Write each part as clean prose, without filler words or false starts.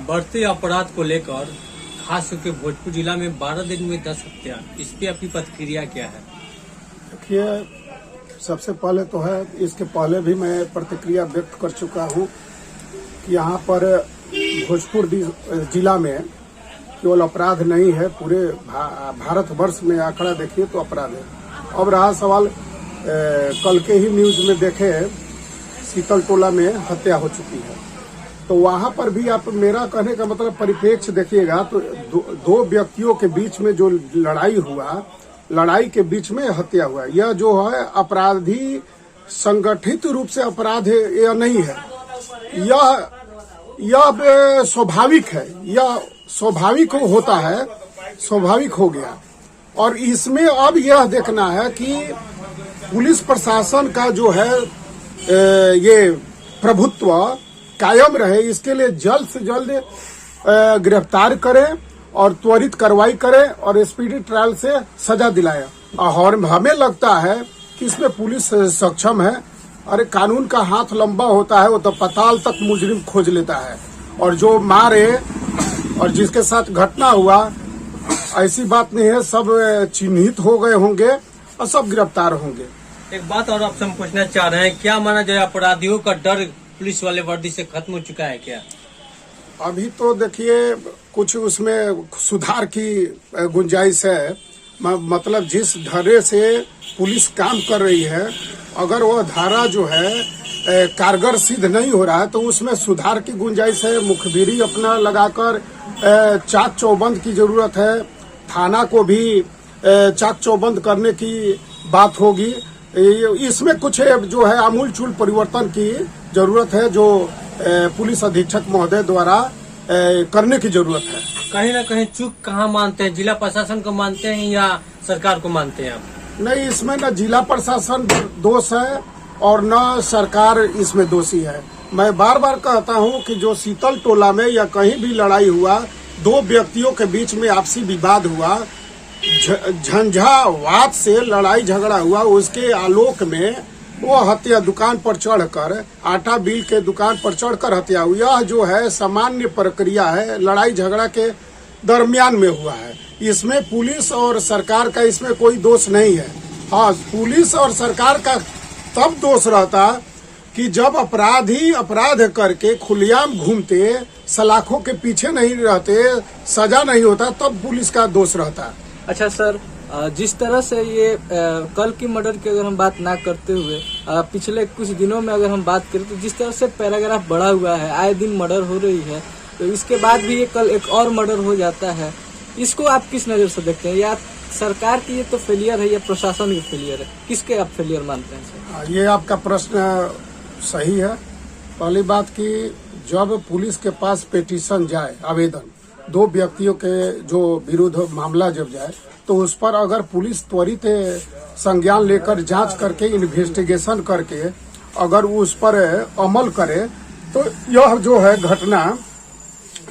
बढ़ते अपराध को लेकर खास करके भोजपुर जिला में 12 दिन में 10 हत्या, इस पे आपकी प्रतिक्रिया क्या है? देखिए, सबसे पहले तो है, इसके पहले भी मैं प्रतिक्रिया व्यक्त कर चुका हूँ कि यहाँ पर भोजपुर जिला में केवल अपराध नहीं है, पूरे भारतवर्ष में आंकड़ा देखिए तो अपराध है। अब रहा सवाल, कल के ही न्यूज में देखे शीतल टोला में हत्या हो चुकी है, तो वहां पर भी आप, मेरा कहने का मतलब परिप्रेक्ष्य देखिएगा तो दो व्यक्तियों के बीच में जो लड़ाई हुआ, लड़ाई के बीच में हत्या हुआ, यह जो है अपराधी संगठित रूप से अपराध यह नहीं है, यह स्वाभाविक है, यह स्वाभाविक होता है, स्वाभाविक हो गया। और इसमें अब यह देखना है कि पुलिस प्रशासन का जो है ये प्रभुत्व कायम रहे, इसके लिए जल्द से जल्द गिरफ्तार करें और त्वरित कार्रवाई करें और स्पीडी ट्रायल से सजा दिलाए। और हमें लगता है कि इसमें पुलिस सक्षम है। अरे कानून का हाथ लंबा होता है, वो तो पाताल तक मुजरिम खोज लेता है, और जो मारे और जिसके साथ घटना हुआ, ऐसी बात नहीं है, सब चिन्हित हो गए होंगे और सब गिरफ्तार होंगे। एक बात और आपसे हम पूछना चाह रहे हैं, क्या माना जाए अपराधियों का डर पुलिस वाले वर्दी से खत्म हो चुका है क्या? अभी तो देखिए कुछ उसमें सुधार की गुंजाइश है, मतलब जिस धारे से पुलिस काम कर रही है, अगर वह धारा जो है कारगर सिद्ध नहीं हो रहा है तो उसमें सुधार की गुंजाइश है। मुखबिरी अपना लगाकर चाक चौबंद की जरूरत है, थाना को भी चाक चौबंद करने की बात होगी। इसमें कुछ जो है आमूलचूल परिवर्तन की जरूरत है, जो पुलिस अधीक्षक महोदय द्वारा करने की जरूरत है। कहीं ना कहीं चूक कहाँ मानते हैं, जिला प्रशासन को मानते हैं या सरकार को मानते हैं आप? नहीं, इसमें न जिला प्रशासन दोष है और न सरकार इसमें दोषी है। मैं बार बार कहता हूं कि जो शीतल टोला में या कहीं भी लड़ाई हुआ, दो व्यक्तियों के बीच में आपसी विवाद हुआ, झंझावात से लड़ाई झगड़ा हुआ, उसके आलोक में वो हत्या दुकान पर चढ़कर, आटा बिल के दुकान पर चढ़कर हत्या हुई। यह जो है सामान्य प्रक्रिया है, लड़ाई झगड़ा के दरमियान में हुआ है। इसमें पुलिस और सरकार का इसमें कोई दोष नहीं है। हाँ, पुलिस और सरकार का तब दोष रहता कि जब अपराधी अपराध करके खुलेआम घूमते, सलाखों के पीछे नहीं रहते, सजा नहीं होता, तब पुलिस का दोष रहता। अच्छा सर, जिस तरह से ये कल की मर्डर की अगर हम बात ना करते हुए पिछले कुछ दिनों में अगर हम बात करें तो जिस तरह से पैराग्राफ बढ़ा हुआ है, आए दिन मर्डर हो रही है, तो इसके बाद भी ये कल एक और मर्डर हो जाता है, इसको आप किस नजर से देखते हैं? या सरकार की ये तो फेलियर है या प्रशासन की फेलियर है, किसके आप फेलियर मानते हैं सर? ये आपका प्रश्न सही है। पहली बात कि जब पुलिस के पास पिटीशन जाए, आवेदन, दो व्यक्तियों के जो विरुद्ध मामला जब जाए, तो उस पर अगर पुलिस त्वरित संज्ञान लेकर जांच करके इन्वेस्टिगेशन करके अगर उस पर अमल करे तो यह जो है घटना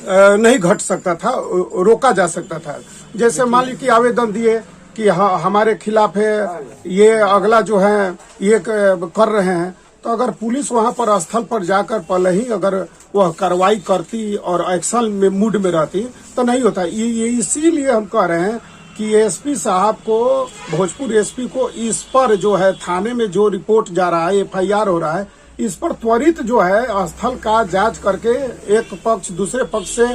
नहीं घट सकता था, रोका जा सकता था। जैसे मान लीजिए कि आवेदन दिए कि हमारे खिलाफ है, ये अगला जो है ये कर रहे हैं, तो अगर पुलिस वहां पर स्थल पर जाकर पहले ही अगर वह कार्रवाई करती और एक्शन में मूड में रहती तो नहीं होता। ये इसीलिए हम कह रहे हैं कि एसपी साहब को, भोजपुर एसपी को इस पर जो है थाने में जो रिपोर्ट जा रहा है, एफआईआर हो रहा है, इस पर त्वरित जो है स्थल का जांच करके एक पक्ष दूसरे पक्ष से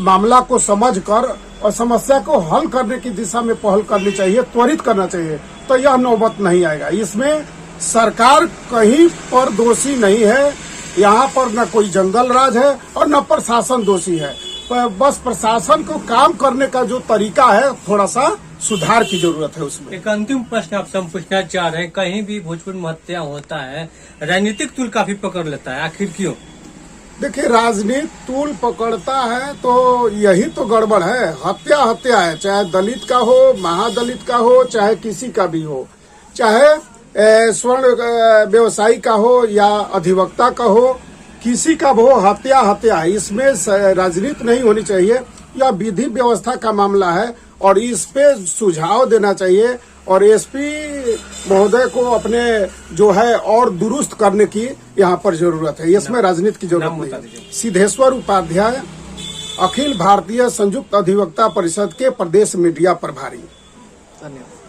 मामला को समझकर और समस्या को हल करने की दिशा में पहल करनी चाहिए, त्वरित करना चाहिए, तो यह नौबत नहीं आएगा। इसमें सरकार कहीं पर दोषी नहीं है, यहाँ पर न कोई जंगल राज है और न प्रशासन दोषी है। बस प्रशासन को काम करने का जो तरीका है, थोड़ा सा सुधार की जरूरत है उसमें। एक अंतिम प्रश्न आपसे हम पूछना चाह रहे हैं, कहीं भी भोजपुर में हत्या होता है, राजनीतिक तूल काफी पकड़ लेता है, आखिर क्यों? देखिए, राजनीति तूल पकड़ता है तो यही तो गड़बड़ है। हत्या हत्या है, चाहे दलित का हो, महादलित का हो, चाहे किसी का भी हो, चाहे स्वर्ण व्यवसायी का हो या अधिवक्ता का हो, किसी का भी हो, हत्या हत्या है। इसमें राजनीति नहीं होनी चाहिए। यह विधि व्यवस्था का मामला है और इस पे सुझाव देना चाहिए और एसपी महोदय को अपने जो है और दुरुस्त करने की यहाँ पर जरूरत है। इसमें राजनीति की जरूरत नहीं। सिद्धेश्वर उपाध्याय, अखिल भारतीय संयुक्त अधिवक्ता परिषद के प्रदेश मीडिया प्रभारी। धन्यवाद।